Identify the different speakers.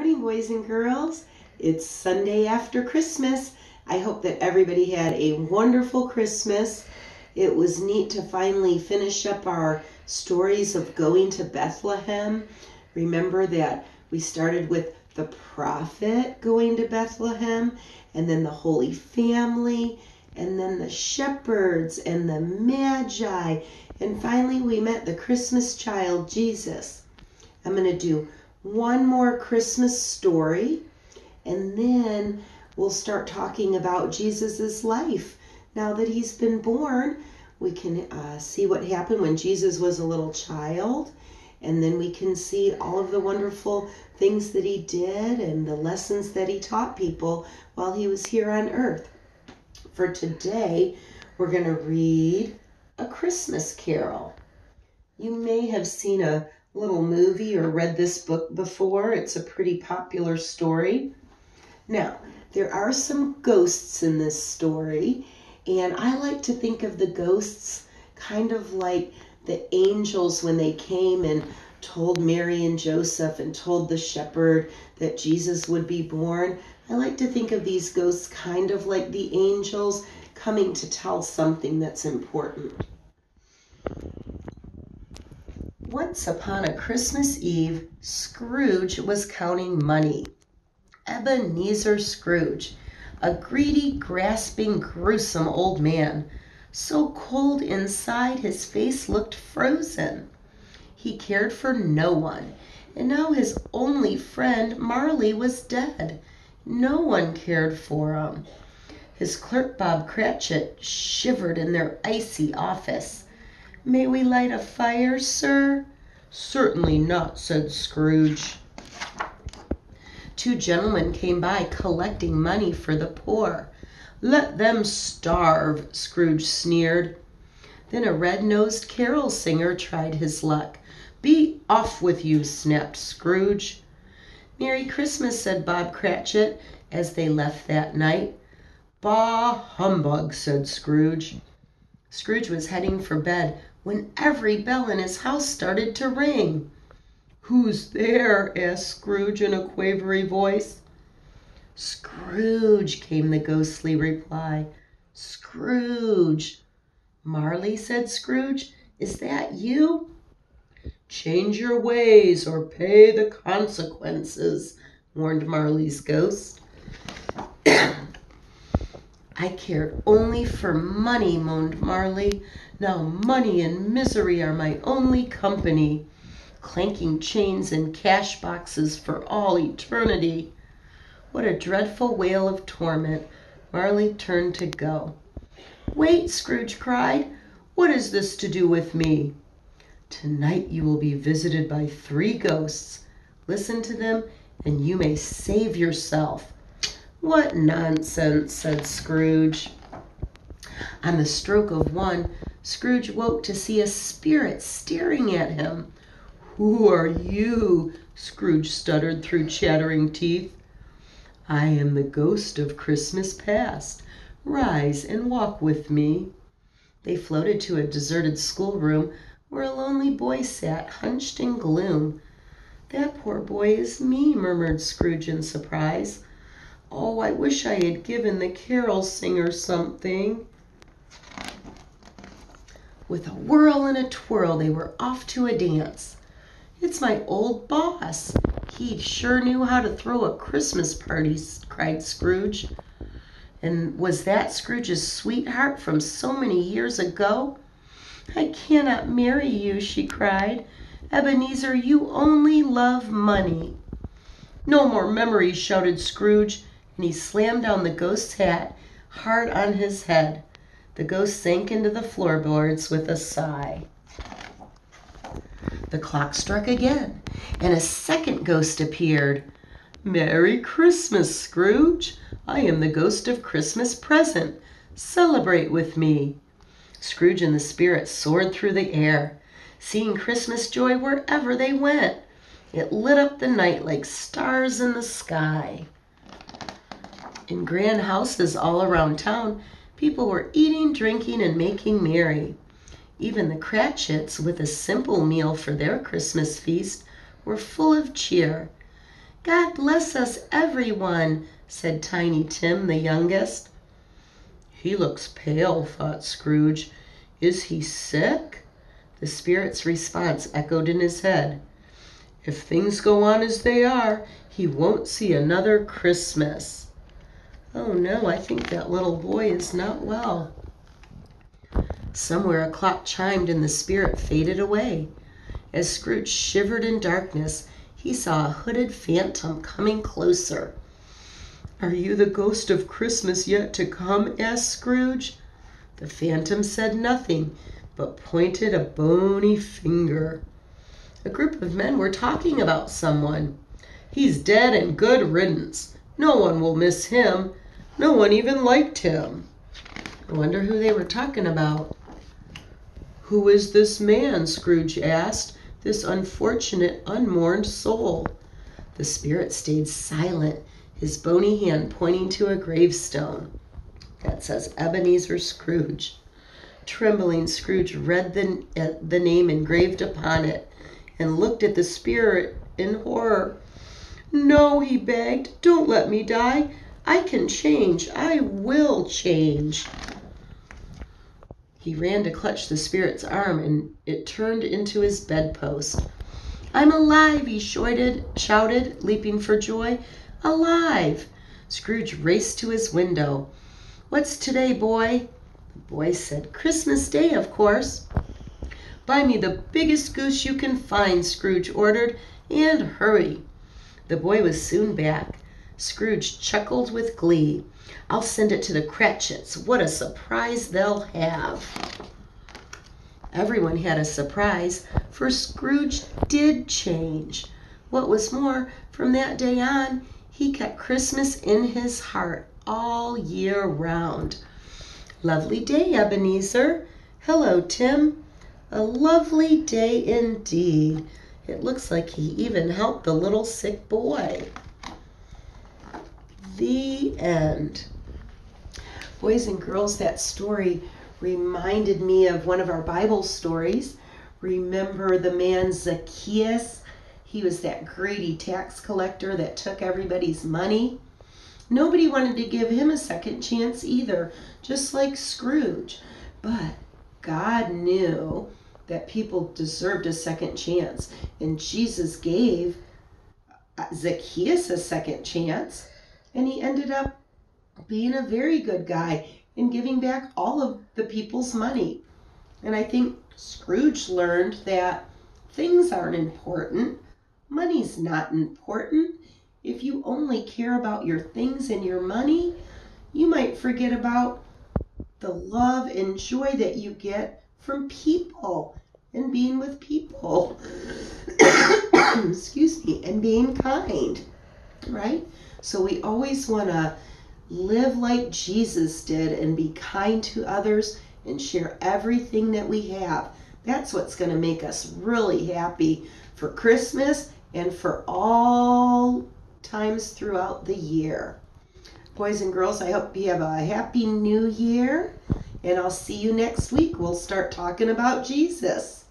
Speaker 1: morning, boys and girls. It's Sunday after Christmas. I hope that everybody had a wonderful Christmas. It was neat to finally finish up our stories of going to Bethlehem. Remember that we started with the prophet going to Bethlehem, and then the Holy Family, and then the shepherds and the Magi, and finally we met the Christmas child, Jesus. I'm going to do one more Christmas story, and then we'll start talking about Jesus's life. Now that he's been born, we can see what happened when Jesus was a little child, and then we can see all of the wonderful things that he did and the lessons that he taught people while he was here on earth. For today, we're going to read a Christmas carol. You may have seen a little movie or read this book before. It's a pretty popular story. Now, there are some ghosts in this story, and I like to think of the ghosts kind of like the angels when they came and told Mary and Joseph and told the shepherd that Jesus would be born. I like to think of these ghosts kind of like the angels coming to tell something that's important. Once upon a Christmas Eve, Scrooge was counting money. Ebenezer Scrooge, a greedy, grasping, gruesome old man, so cold inside his face looked frozen. He cared for no one, and now his only friend, Marley, was dead. No one cared for him. His clerk, Bob Cratchit, shivered in their icy office. "May we light a fire, sir?" "Certainly not," said Scrooge. Two gentlemen came by collecting money for the poor. "Let them starve," Scrooge sneered. Then a red-nosed carol singer tried his luck. "Be off with you," snapped Scrooge. "Merry Christmas," said Bob Cratchit as they left that night. "Bah, humbug," said Scrooge. Scrooge was heading for bed when every bell in his house started to ring. "Who's there?" asked Scrooge in a quavery voice. "Scrooge," came the ghostly reply. "Scrooge." "Marley," said Scrooge, "is that you?" "Change your ways or pay the consequences," warned Marley's ghost. "I cared only for money," moaned Marley. "Now money and misery are my only company. Clanking chains and cash boxes for all eternity." What a dreadful wail of torment. Marley turned to go. "Wait," Scrooge cried. "What is this to do with me?" "Tonight you will be visited by 3 ghosts. Listen to them, and you may save yourself." "What nonsense," said Scrooge. On the stroke of 1, Scrooge woke to see a spirit staring at him. "Who are you?" Scrooge stuttered through chattering teeth. "I am the ghost of Christmas past. Rise and walk with me." They floated to a deserted schoolroom where a lonely boy sat, hunched in gloom. "That poor boy is me," murmured Scrooge in surprise. "Oh, I wish I had given the carol singer something." With a whirl and a twirl, they were off to a dance. "It's my old boss. He sure knew how to throw a Christmas party," cried Scrooge. "And was that Scrooge's sweetheart from so many years ago?" "I cannot marry you," she cried. "Ebenezer, you only love money." "No more memories," shouted Scrooge, and he slammed down the ghost's hat hard on his head. The ghost sank into the floorboards with a sigh. The clock struck again, and a second ghost appeared. "Merry Christmas, Scrooge. I am the ghost of Christmas present. Celebrate with me." Scrooge and the spirit soared through the air, seeing Christmas joy wherever they went. It lit up the night like stars in the sky. In grand houses all around town, people were eating, drinking, and making merry. Even the Cratchits, with a simple meal for their Christmas feast, were full of cheer. God bless us, everyone, said Tiny Tim, the youngest. He looks pale, thought Scrooge. Is he sick? The spirit's response echoed in his head. If things go on as they are, he won't see another Christmas. Oh no, I think that little boy is not well. Somewhere a clock chimed and the spirit faded away. As Scrooge shivered in darkness, he saw a hooded phantom coming closer. Are you the ghost of Christmas yet to come? Asked Scrooge. The phantom said nothing, but pointed a bony finger. A group of men were talking about someone. He's dead and good riddance. No one will miss him. No one even liked him. I wonder who they were talking about. Who is this man? Scrooge asked. This unfortunate, unmourned soul. The spirit stayed silent, his bony hand pointing to a gravestone. That says Ebenezer Scrooge. Trembling, Scrooge read the name engraved upon it and looked at the spirit in horror. No, he begged, don't let me die. I can change. I will change. He ran to clutch the spirit's arm, and it turned into his bedpost. I'm alive, he shouted, leaping for joy. Alive! Scrooge raced to his window. What's today, boy? The boy said, Christmas Day, of course. Buy me the biggest goose you can find, Scrooge ordered, and hurry. The boy was soon back. Scrooge chuckled with glee. I'll send it to the Cratchits. What a surprise they'll have. Everyone had a surprise, for Scrooge did change. What was more, from that day on, he kept Christmas in his heart all year round. Lovely day, Ebenezer. Hello, Tim. A lovely day indeed. It looks like he even helped the little sick boy. The end. Boys and girls, that story reminded me of one of our Bible stories. Remember the man Zacchaeus? He was that greedy tax collector that took everybody's money. Nobody wanted to give him a second chance either, just like Scrooge. But God knew that people deserved a second chance, and Jesus gave Zacchaeus a second chance, and he ended up being a very good guy and giving back all of the people's money. And I think Scrooge learned that things aren't important. Money's not important. If you only care about your things and your money, you might forget about the love and joy that you get from people and being with people. Excuse me, and being kind, right? So we always want to live like Jesus did and be kind to others and share everything that we have. That's what's going to make us really happy for Christmas and for all times throughout the year. Boys and girls, I hope you have a happy new year, and I'll see you next week. We'll start talking about Jesus.